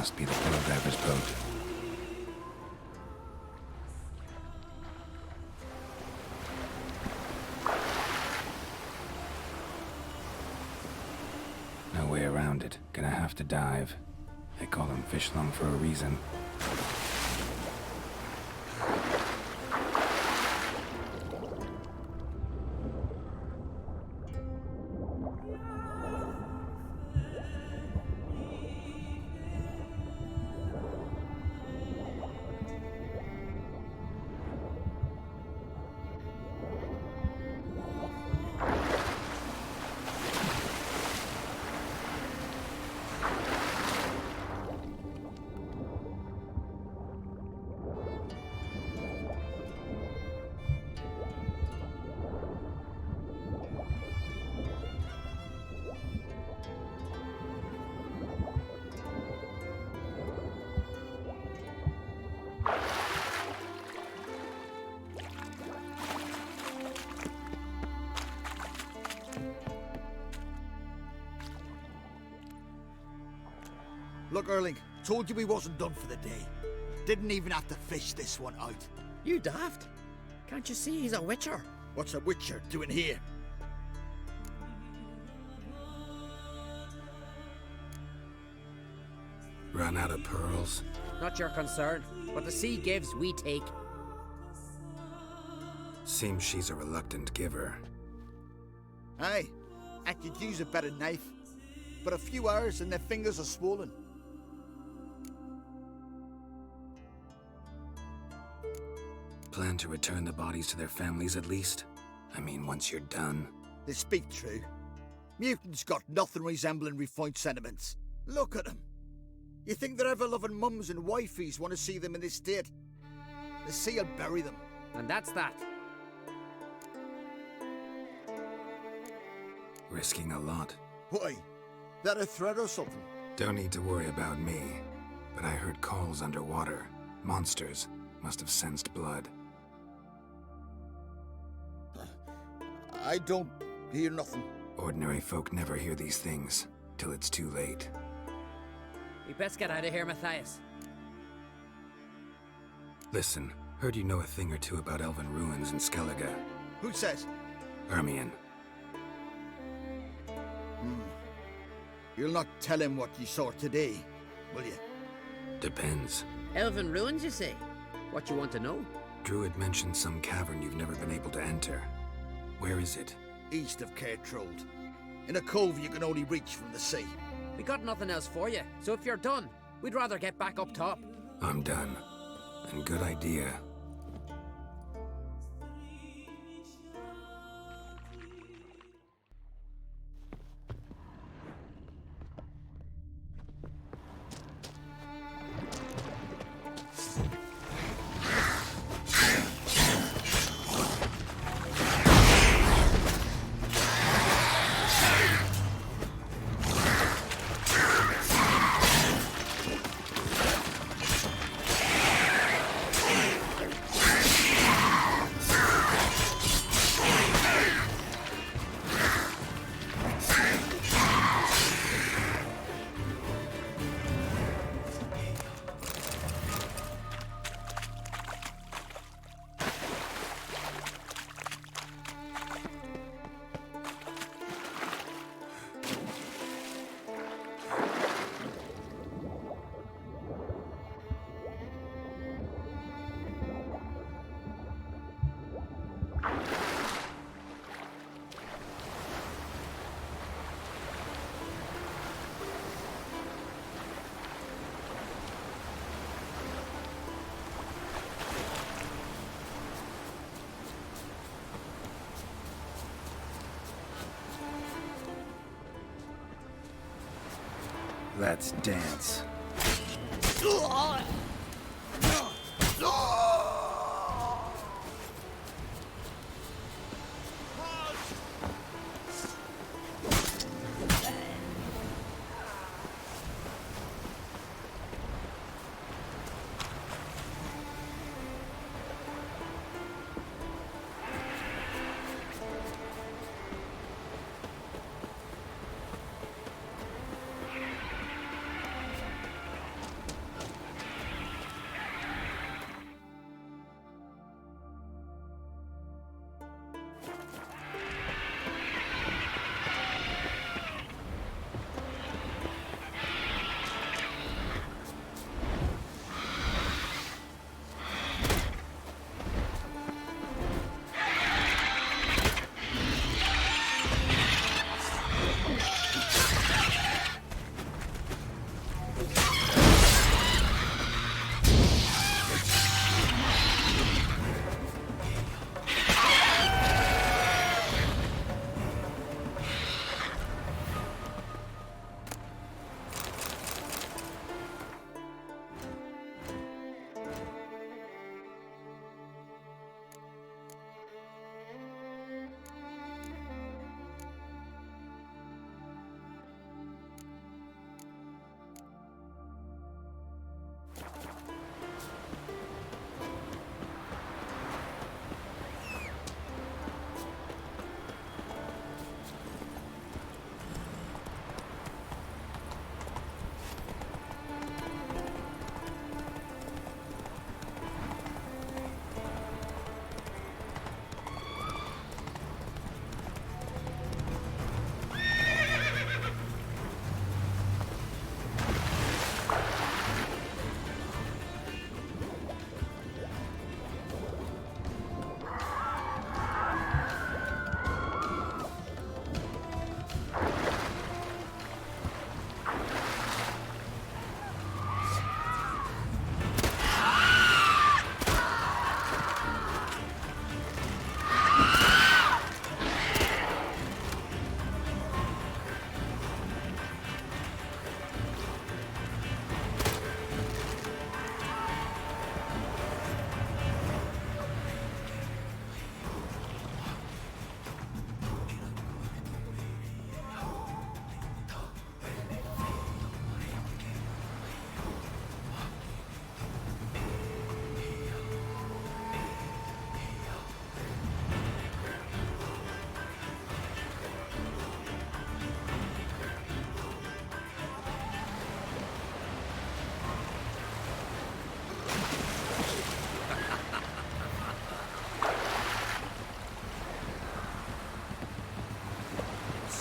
Must be the pillow driver's boat. No way around it. Gonna have to dive. They call them fish lung for a reason. Look, Erling, told you we wasn't done for the day. Didn't even have to fish this one out. You daft? Can't you see he's a witcher? What's a witcher doing here? Run out of pearls? Not your concern. What the sea gives, we take. Seems she's a reluctant giver. Aye, I could use a better knife. But a few hours and their fingers are swollen. Plan to return the bodies to their families at least? I mean, once you're done. They speak true. Mutants got nothing resembling refined sentiments. Look at them. You think their ever-loving mums and wifeys want to see them in this state? The sea will bury them. And that's that. Risking a lot. Why? That a threat or something? Don't need to worry about me. But I heard calls underwater. Monsters must have sensed blood. I don't hear nothing. Ordinary folk never hear these things, till it's too late. We best get out of here, Matthias. Listen, heard you know a thing or two about elven ruins in Skellige. Who says? Ermion. You'll not tell him what you saw today, will you? Depends. Elven ruins, you say? What you want to know? Druid mentioned some cavern you've never been able to enter. Where is it? East of Cairtrold. In a cove you can only reach from the sea. We got nothing else for you, so if you're done, we'd rather get back up top. I'm done. And good idea. Let's dance.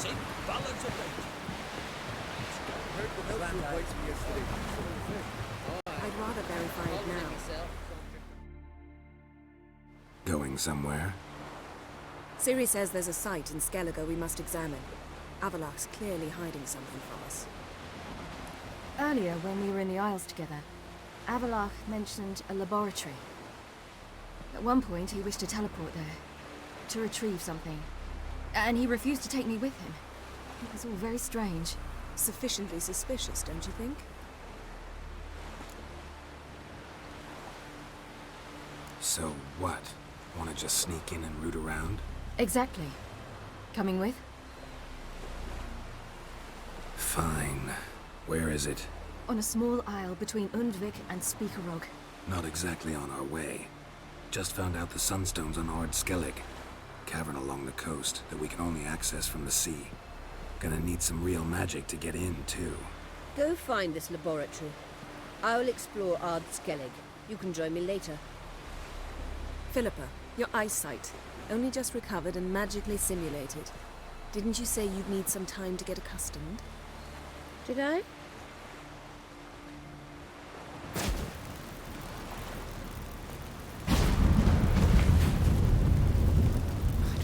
sing ballads about. Heard the milk bites me yesterday. I'd rather verify it now. Going somewhere? Ciri says there's a site in Skellige we must examine. Avalok's clearly hiding something from us. Earlier, when we were in the Isles together, Avalok mentioned a laboratory. At one point, he wished to teleport there, to retrieve something. And he refused to take me with him. It was all very strange. Sufficiently suspicious, don't you think? So what? Want to just sneak in and root around? Exactly. Coming with? Fine. Where is it? On a small isle between Undvik and Speakerog. Not exactly on our way. Just found out the sunstones on Ard Skellig. Cavern along the coast that we can only access from the sea. Gonna need some real magic to get in, too. Go find this laboratory. I'll explore Ard Skellig. You can join me later. Philippa, your eyesight. Only just recovered and magically simulated. Didn't you say you'd need some time to get accustomed? Did I? I'd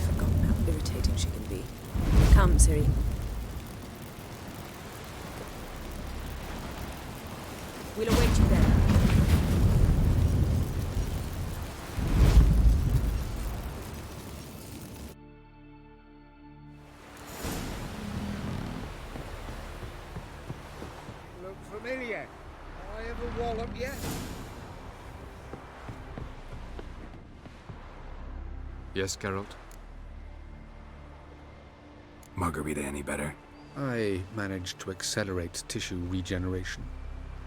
forgotten how irritating she can be. Come, Ciri. We'll await you there. Look familiar. I ever wallop yet? Yes, Geralt? Margarita any better? I managed to accelerate tissue regeneration.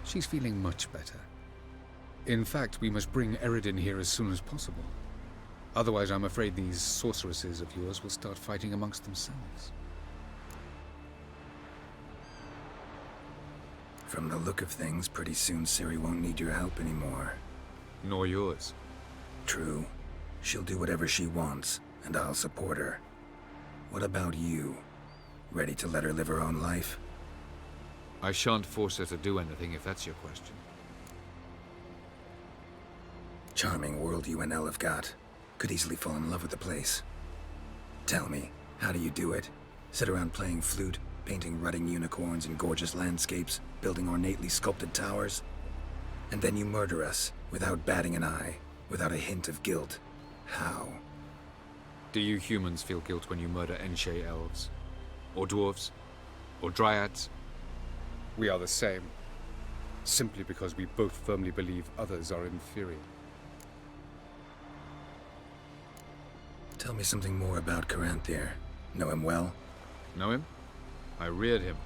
She's feeling much better. In fact, we must bring Eredin here as soon as possible. Otherwise, I'm afraid these sorceresses of yours will start fighting amongst themselves. From the look of things, pretty soon Ciri won't need your help anymore. Nor yours. True. She'll do whatever she wants, and I'll support her. What about you? Ready to let her live her own life? I shan't force her to do anything if that's your question. Charming world you and Elle have got. Could easily fall in love with the place. Tell me, how do you do it? Sit around playing flute, painting rutting unicorns in gorgeous landscapes, building ornately sculpted towers? And then you murder us, without batting an eye, without a hint of guilt. How? Do you humans feel guilt when you murder Enshe elves? Or dwarves? Or dryads? We are the same. Simply because we both firmly believe others are inferior. Tell me something more about Caranthir. Know him well? Know him? I reared him.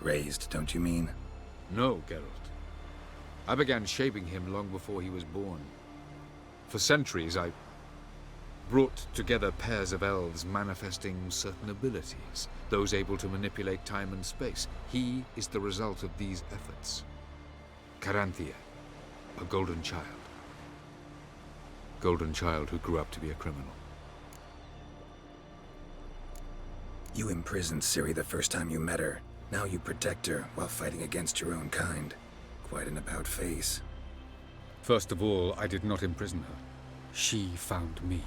Raised, don't you mean? No, Geralt. I began shaping him long before he was born. For centuries, I brought together pairs of elves manifesting certain abilities, those able to manipulate time and space. He is the result of these efforts. Caranthir, a golden child. Golden child who grew up to be a criminal. You imprisoned Ciri the first time you met her. Now you protect her while fighting against your own kind. Quite an about-face. First of all, I did not imprison her. She found me.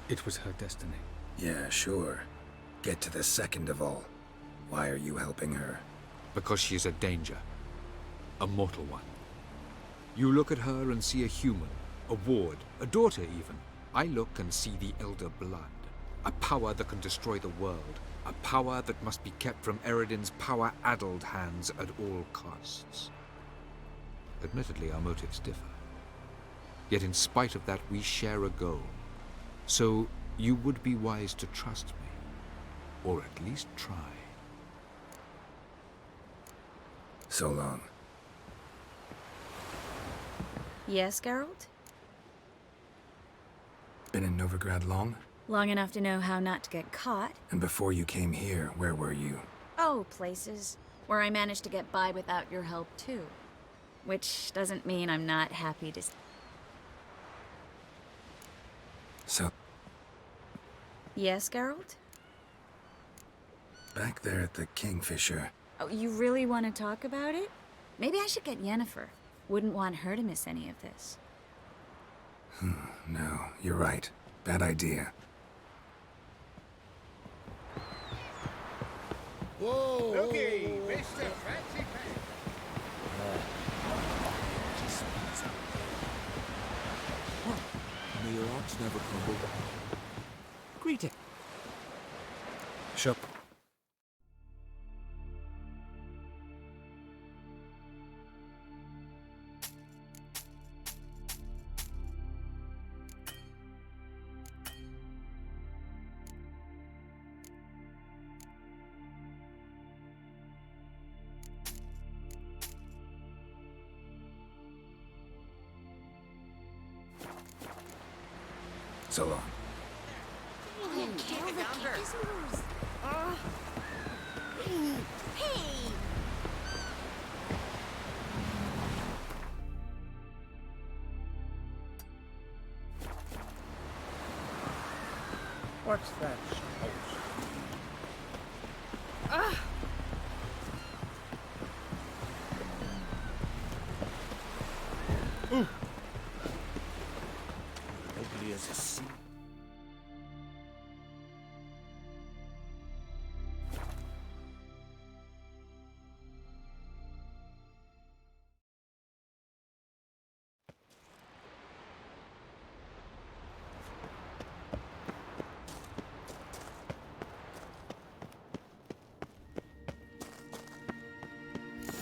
It was her destiny. Yeah, sure. Get to the second of all. Why are you helping her? Because she is a danger. A mortal one. You look at her and see a human, a ward, a daughter even. I look and see the Elder Blood. A power that can destroy the world. A power that must be kept from Eredin's power-addled hands at all costs. Admittedly, our motives differ. Yet in spite of that, we share a goal. So, you would be wise to trust me. Or at least try. So long. Yes, Geralt? Been in Novigrad long? Long enough to know how not to get caught. And before you came here, where were you? Oh, places where I managed to get by without your help, too. Which doesn't mean I'm not happy to... So, Yes, Geralt? Back there at the Kingfisher. Oh, you really want to talk about it? Maybe I should get Yennefer. Wouldn't want her to miss any of this. No, you're right. Bad idea. Whoa! Looky, Mr. Fancy Pants. May your arts never crumble. Greeting. Shop. So long. What's that supposed Ugly as a sea.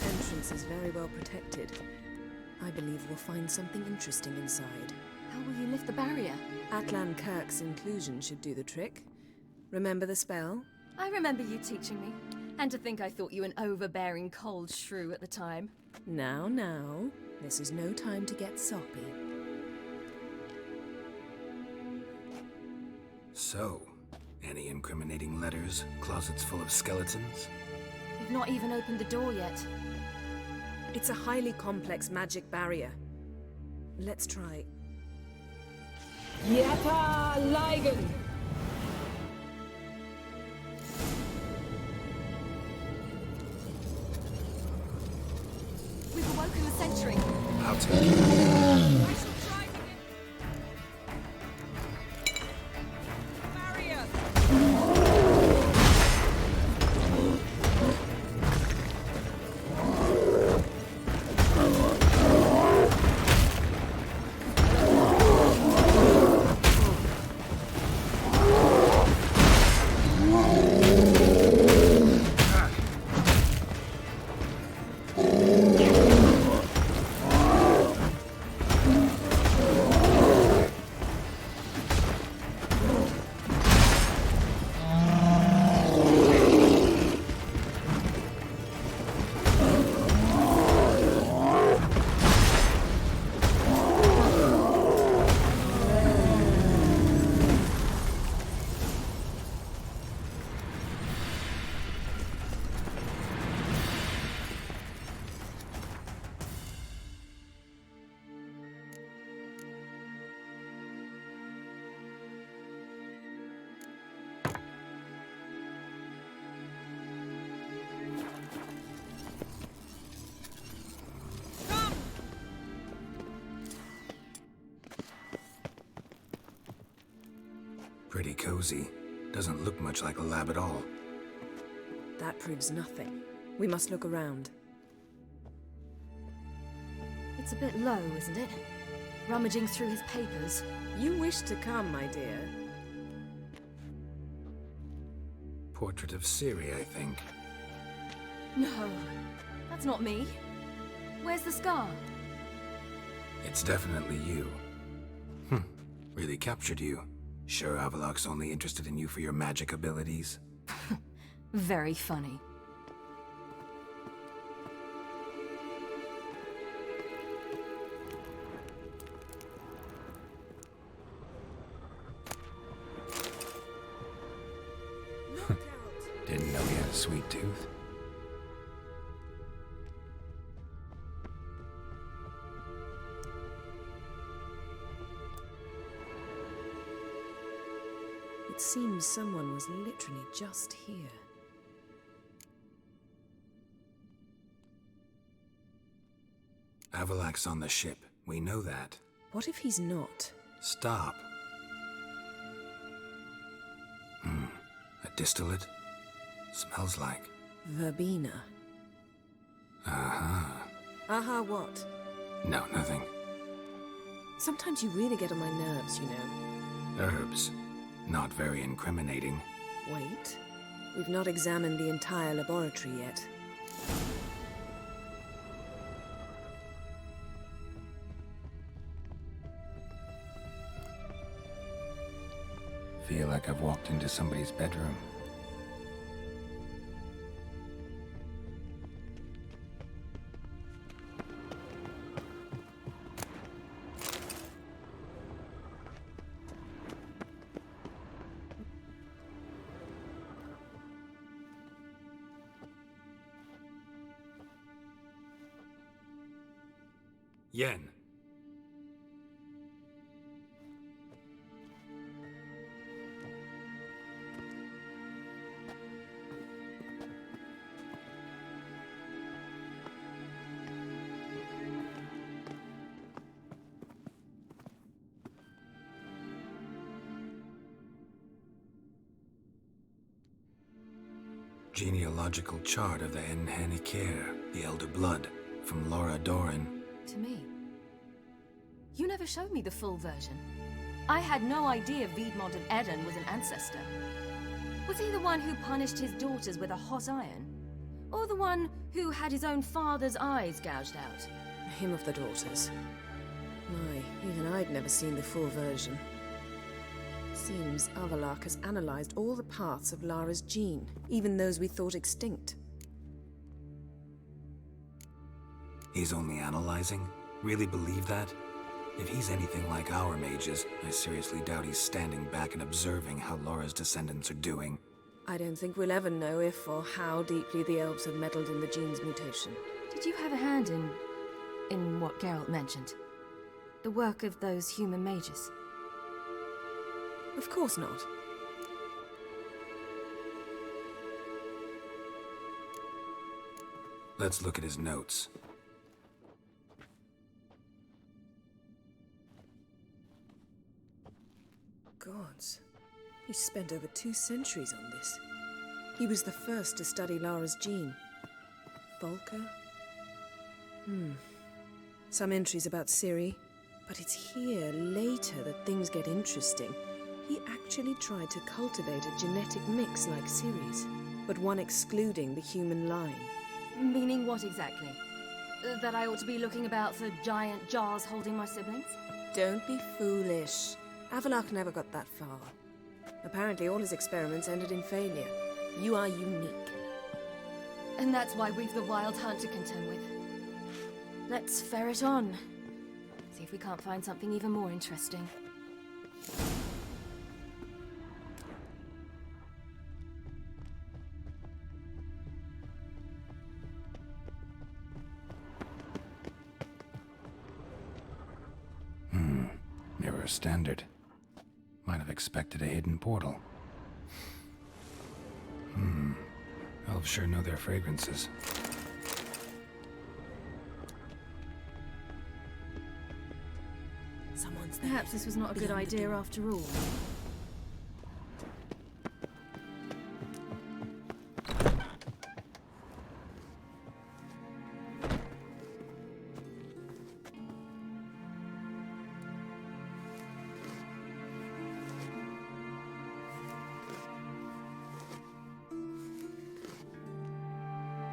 Entrance is very well protected. I believe we'll find something interesting inside. How will you lift the barrier? Atlan Kirk's inclusion should do the trick. Remember the spell? I remember you teaching me. And to think I thought you an overbearing cold shrew at the time. Now, now. This is no time to get soppy. So, any incriminating letters? Closets full of skeletons? You've not even opened the door yet. It's a highly complex magic barrier. Let's try. Yata Ligen! We've awoken the sentry. I'll take it. Pretty cozy. Doesn't look much like a lab at all. That proves nothing. We must look around. It's a bit low, isn't it? Rummaging through his papers. You wish to come, my dear. Portrait of Ciri, I think. No, that's not me. Where's the scar? It's definitely you. Really captured you. Sure Avallac'h's only interested in you for your magic abilities? Very funny. Didn't know he had a sweet tooth. It seems someone was literally just here. Avalak's on the ship. We know that. What if he's not? Stop. A distillate? Smells like. Verbena. Aha. Aha, what? No, nothing. Sometimes you really get on my nerves, you know. Herbs. Not very incriminating. Wait. We've not examined the entire laboratory yet. Feel like I've walked into somebody's bedroom. Yen. Genealogical chart of the Enhanikir, the Elder Blood, from Laura Doran. To me. You never showed me the full version. I had no idea Viedmont of Eden was an ancestor. Was he the one who punished his daughters with a hot iron? Or the one who had his own father's eyes gouged out? Him of the daughters. My, even I'd never seen the full version. Seems Avalak has analyzed all the parts of Lara's gene, even those we thought extinct. He's only analyzing? Really believe that? If he's anything like our mages, I seriously doubt he's standing back and observing how Laura's descendants are doing. I don't think we'll ever know if or how deeply the elves have meddled in the gene's mutation. Did you have a hand in what Geralt mentioned? The work of those human mages? Of course not. Let's look at his notes. Gods. He spent over 2 centuries on this. He was the first to study Lara's gene. Volker? Some entries about Ciri, but it's here, later, that things get interesting. He actually tried to cultivate a genetic mix like Ciri's, but one excluding the human line. Meaning what exactly? That I ought to be looking about for giant jars holding my siblings? Don't be foolish. Avalak never got that far. Apparently all his experiments ended in failure. You are unique. And that's why we've the Wild Hunt to contend with. Let's ferret on. See if we can't find something even more interesting. Mirror standard. Might have expected a hidden portal. Elves sure know their fragrances. Someone's there. Perhaps this was not a good Beyond the idea door. after all.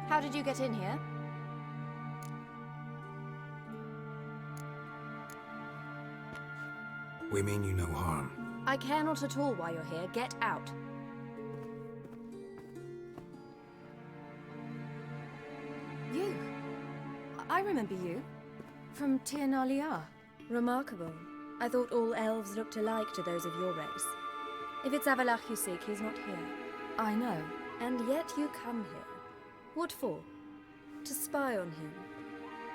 How did you get in here? We mean you no harm. I care not at all why you're here. Get out. You? I remember you. From Tir na Liar. Remarkable. I thought all elves looked alike to those of your race. If it's Avalach you seek, he's not here. I know. And yet you come here. What for? To spy on him.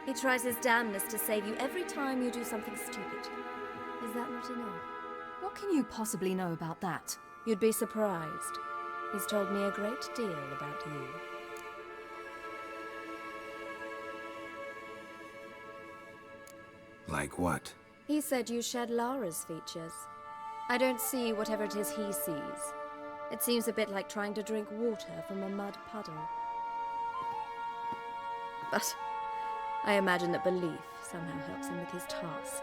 He tries his damnedest to save you every time you do something stupid. Is that not enough? What can you possibly know about that? You'd be surprised. He's told me a great deal about you. Like what? He said you shared Lara's features. I don't see whatever it is he sees. It seems a bit like trying to drink water from a mud puddle. But I imagine that belief somehow helps him with his task.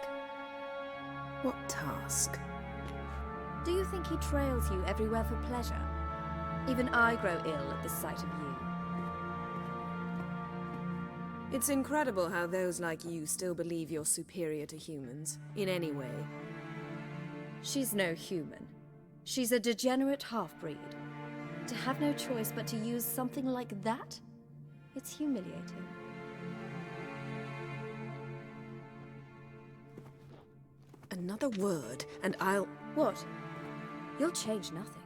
What task? Do you think he trails you everywhere for pleasure? Even I grow ill at the sight of you. It's incredible how those like you still believe you're superior to humans, in any way. She's no human. She's a degenerate half-breed. To have no choice but to use something like that? It's humiliating. Another word, and I'll... What? You'll change nothing.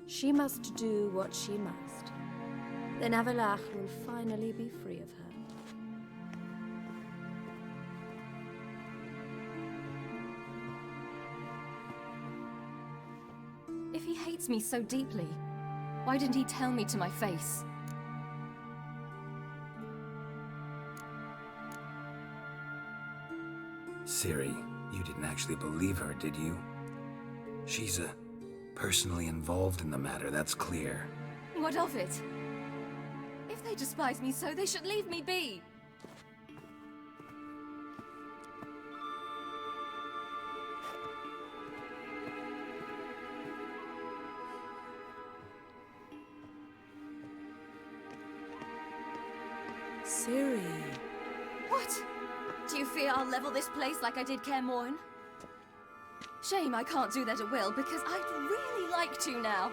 She must do what she must. Then Avallac'h will finally be free of her. If he hates me so deeply, why didn't he tell me to my face? Ciri, you didn't actually believe her, did you? She's personally involved in the matter, that's clear. What of it? If they despise me so, they should leave me be. Ciri. What? Do you fear I'll level this place like I did Kaer Morhen? Shame I can't do that at will, because I'd really like to now.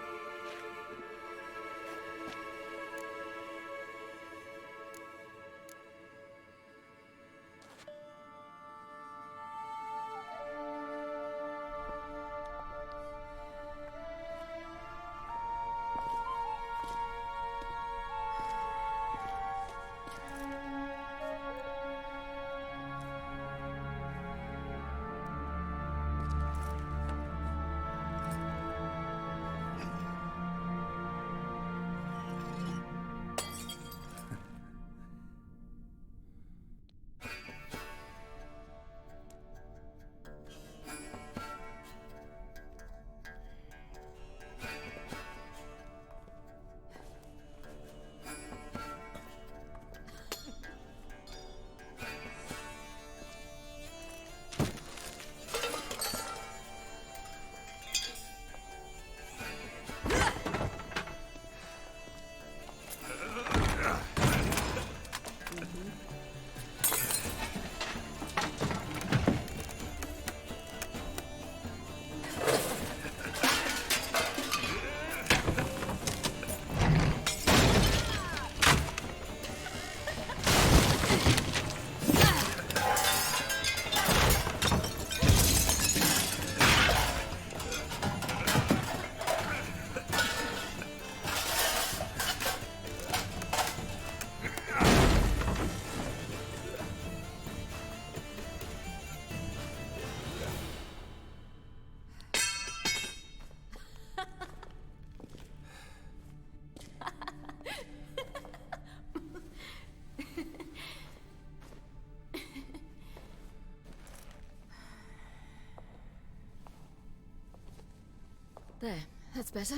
There, that's better.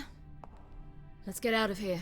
Let's get out of here.